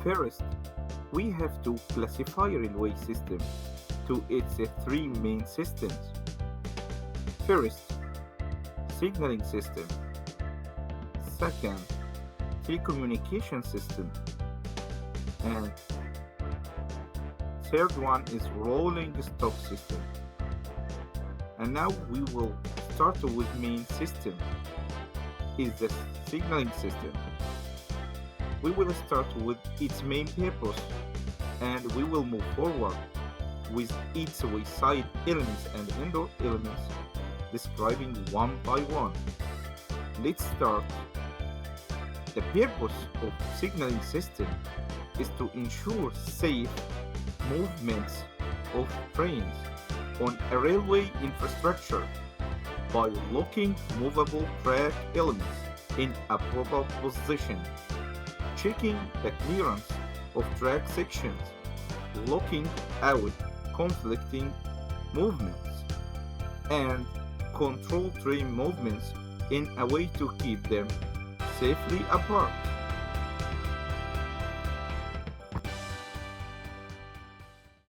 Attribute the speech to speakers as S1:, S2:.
S1: First, we have to classify railway system to its three main systems. First, signaling system. Second, telecommunication system. And third one is rolling stock system. And now we will start with main system is the signaling system. We will start with its main purpose and we will move forward with its wayside elements and indoor elements describing one by one. Let's start. The purpose of signaling system is to ensure safe movements of trains on a railway infrastructure by locking movable track elements in a proper position, checking the clearance of track sections, locking out conflicting movements, and control train movements in a way to keep them safely apart.